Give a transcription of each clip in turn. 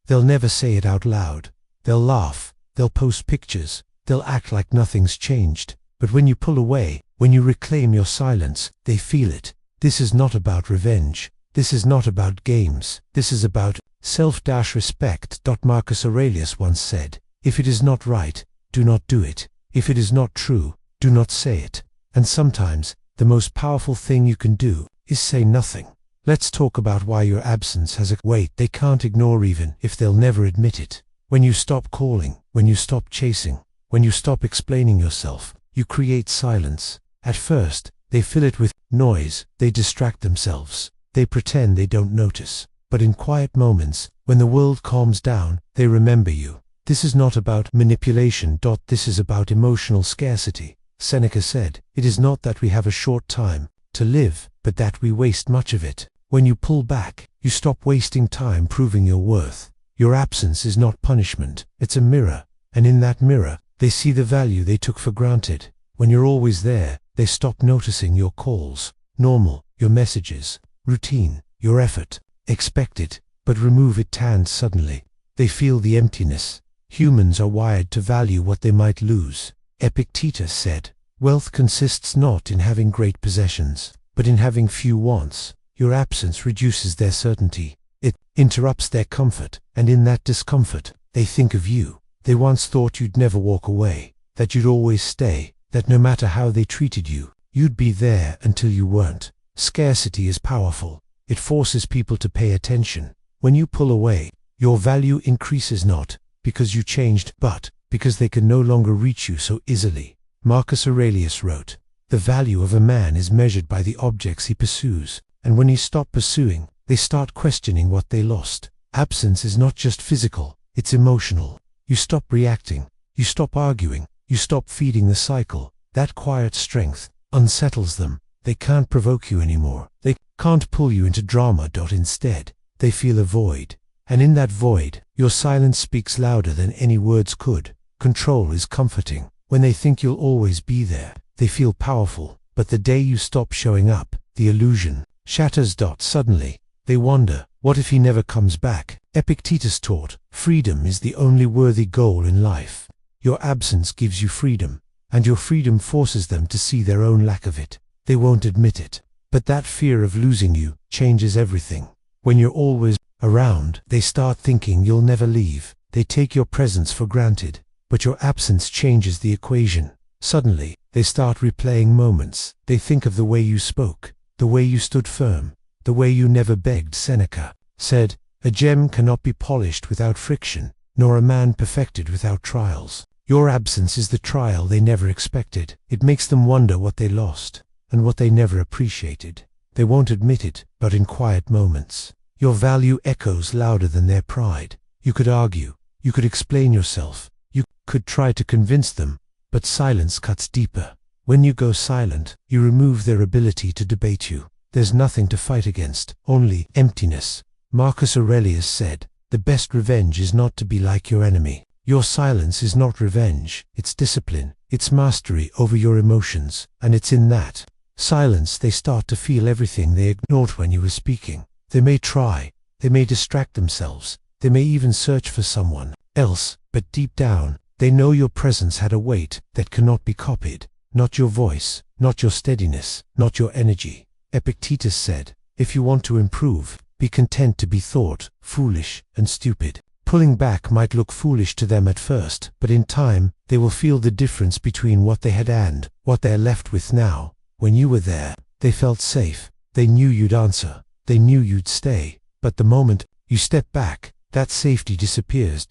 They'll never say it out loud. They'll laugh, they'll post pictures, they'll act like nothing's changed. But when you pull away, when you reclaim your silence, they feel it. This is not about revenge. This is not about games. This is about self-respect. Marcus Aurelius once said, "If it is not right, do not do it. If it is not true, do not say it." And sometimes, the most powerful thing you can do is say nothing. Let's talk about why your absence has a weight they can't ignore even if they'll never admit it. When you stop calling, when you stop chasing, when you stop explaining yourself, you create silence. At first, they fill it with noise, they distract themselves, they pretend they don't notice. But in quiet moments, when the world calms down, they remember you. This is not about manipulation. This is about emotional scarcity. Seneca said, "It is not that we have a short time to live, but that we waste much of it." When you pull back, you stop wasting time proving your worth. Your absence is not punishment, it's a mirror, and in that mirror, they see the value they took for granted. When you're always there, they stop noticing your calls, normal, your messages, routine, your effort, expected, but remove it and suddenly, they feel the emptiness. Humans are wired to value what they might lose. Epictetus said, "Wealth consists not in having great possessions, but in having few wants." Your absence reduces their certainty. It interrupts their comfort, and in that discomfort, they think of you. They once thought you'd never walk away, that you'd always stay, that no matter how they treated you, you'd be there until you weren't. Scarcity is powerful. It forces people to pay attention. When you pull away, your value increases not because you changed, but because they can no longer reach you so easily. Marcus Aurelius wrote, "The value of a man is measured by the objects he pursues. And when he stops pursuing, they start questioning what they lost." Absence is not just physical, it's emotional. You stop reacting, you stop arguing, you stop feeding the cycle. That quiet strength unsettles them. They can't provoke you anymore. They can't pull you into drama. Instead, they feel a void. And in that void, your silence speaks louder than any words could. Control is comforting. When they think you'll always be there, they feel powerful. But the day you stop showing up, the illusion shatters. Suddenly, they wonder, what if he never comes back? Epictetus taught, freedom is the only worthy goal in life. Your absence gives you freedom, and your freedom forces them to see their own lack of it. They won't admit it, but that fear of losing you changes everything. When you're always around, they start thinking you'll never leave. They take your presence for granted, but your absence changes the equation. Suddenly, they start replaying moments. They think of the way you spoke, the way you stood firm, the way you never begged. Seneca said, "A gem cannot be polished without friction, nor a man perfected without trials." Your absence is the trial they never expected. It makes them wonder what they lost, and what they never appreciated. They won't admit it, but in quiet moments, your value echoes louder than their pride. You could argue, you could explain yourself, you could try to convince them, but silence cuts deeper. When you go silent, you remove their ability to debate you. There's nothing to fight against, only emptiness. Marcus Aurelius said, "The best revenge is not to be like your enemy." Your silence is not revenge, it's discipline, it's mastery over your emotions, and it's in that silence they start to feel everything they ignored when you were speaking. They may try, they may distract themselves, they may even search for someone else, but deep down, they know your presence had a weight that cannot be copied. Not your voice, not your steadiness, not your energy. Epictetus said, "If you want to improve, be content to be thought foolish and stupid." Pulling back might look foolish to them at first, but in time, they will feel the difference between what they had and what they're left with now. When you were there, they felt safe. They knew you'd answer. They knew you'd stay. But the moment you step back, that safety disappears.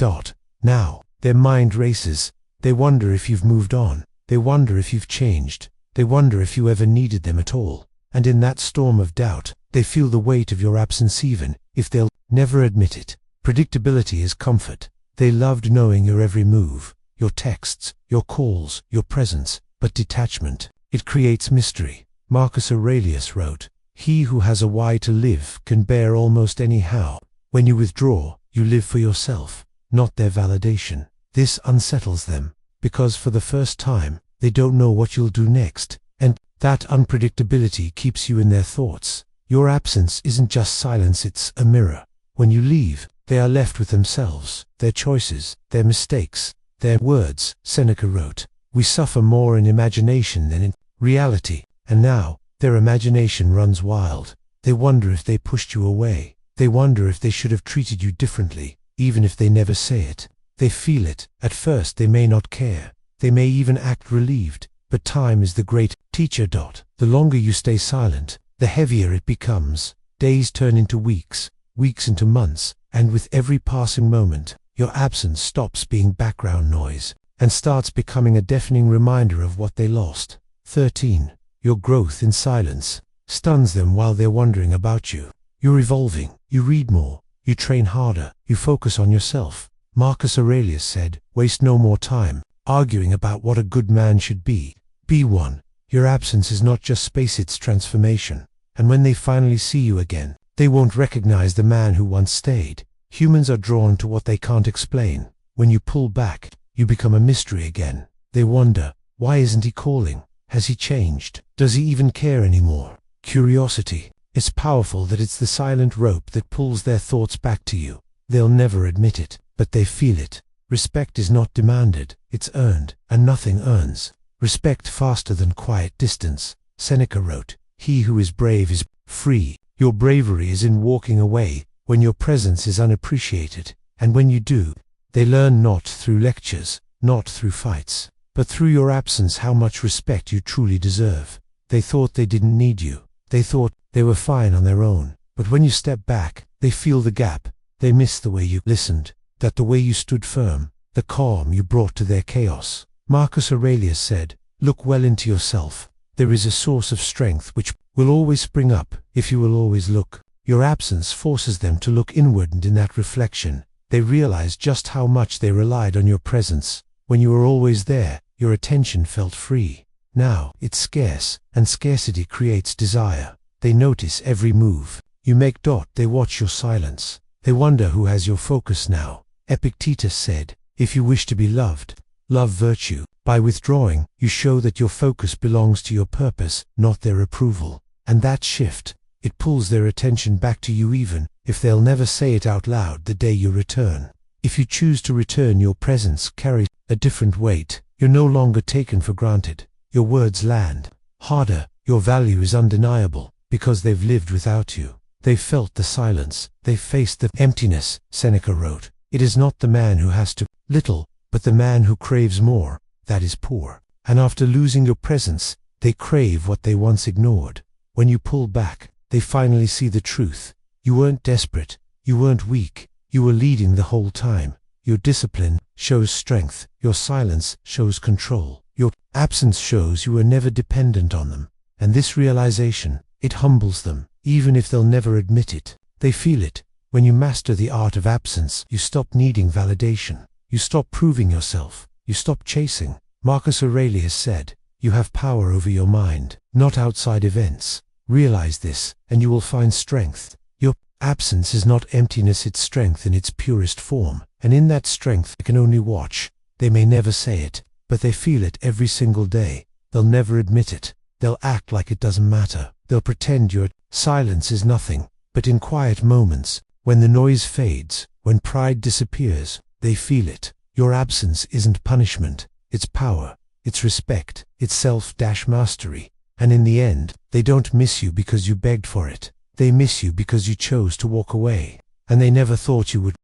Now, their mind races. They wonder if you've moved on. They wonder if you've changed. They wonder if you ever needed them at all. And in that storm of doubt, they feel the weight of your absence even if they'll never admit it. Predictability is comfort. They loved knowing your every move, your texts, your calls, your presence. But detachment, it creates mystery. Marcus Aurelius wrote, "He who has a why to live can bear almost any how." When you withdraw, you live for yourself, not their validation. This unsettles them, because for the first time, they don't know what you'll do next, and that unpredictability keeps you in their thoughts. Your absence isn't just silence, it's a mirror. When you leave, They are left with themselves, their choices, their mistakes, their words. Seneca wrote, "We suffer more in imagination than in reality." And now, their imagination runs wild. They wonder if they pushed you away. They wonder if they should have treated you differently, even if they never say it. They feel it. At first they may not care. They may even act relieved. But time is the great teacher. The longer you stay silent, the heavier it becomes. Days turn into weeks, weeks into months, and with every passing moment, your absence stops being background noise and starts becoming a deafening reminder of what they lost. 13. Your growth in silence stuns them while they're wondering about you. You're evolving. You read more. You train harder. You focus on yourself. Marcus Aurelius said, "Waste no more time arguing about what a good man should be. Be one." Your absence is not just space, it's transformation. And when they finally see you again, they won't recognize the man who once stayed. Humans are drawn to what they can't explain. When you pull back, you become a mystery again. They wonder, why isn't he calling? Has he changed? Does he even care anymore? Curiosity. It's powerful that it's the silent rope that pulls their thoughts back to you. They'll never admit it, but they feel it. Respect is not demanded, it's earned, and nothing earns respect faster than quiet distance. Seneca wrote, "He who is brave is free." Your bravery is in walking away when your presence is unappreciated, and when you do, they learn not through lectures, not through fights, but through your absence how much respect you truly deserve. They thought they didn't need you. They thought they were fine on their own. But when you step back, they feel the gap. They miss the way you listened, that the way you stood firm, the calm you brought to their chaos. Marcus Aurelius said, "Look well into yourself. There is a source of strength which will always spring up if you will always look." Your absence forces them to look inward, and in that reflection, they realize just how much they relied on your presence. When you were always there, your attention felt free. Now, it's scarce, and scarcity creates desire. They notice every move you make. They watch your silence. They wonder who has your focus now. Epictetus said, "If you wish to be loved, love virtue." By withdrawing, you show that your focus belongs to your purpose, not their approval. And that shift, it pulls their attention back to you even if they'll never say it out loud the day you return. If you choose to return, your presence carries a different weight. You're no longer taken for granted. Your words land harder. Your value is undeniable because they've lived without you. They've felt the silence. They've faced the emptiness. Seneca wrote, "It is not the man who has too little, but the man who craves more, that is poor." And after losing your presence, they crave what they once ignored. When you pull back, they finally see the truth. You weren't desperate. You weren't weak. You were leading the whole time. Your discipline shows strength. Your silence shows control. Your absence shows you were never dependent on them. And this realization, it humbles them, even if they'll never admit it. They feel it. When you master the art of absence, you stop needing validation. You stop proving yourself. You stop chasing. Marcus Aurelius said, "You have power over your mind, not outside events." Realize this, and you will find strength. Your absence is not emptiness, it's strength in its purest form. And in that strength, they can only watch. They may never say it, but they feel it every single day. They'll never admit it. They'll act like it doesn't matter. They'll pretend your silence is nothing. But in quiet moments, when the noise fades, when pride disappears, they feel it. Your absence isn't punishment. It's power. It's respect. It's self-mastery. And in the end, they don't miss you because you begged for it. They miss you because you chose to walk away. And they never thought you would.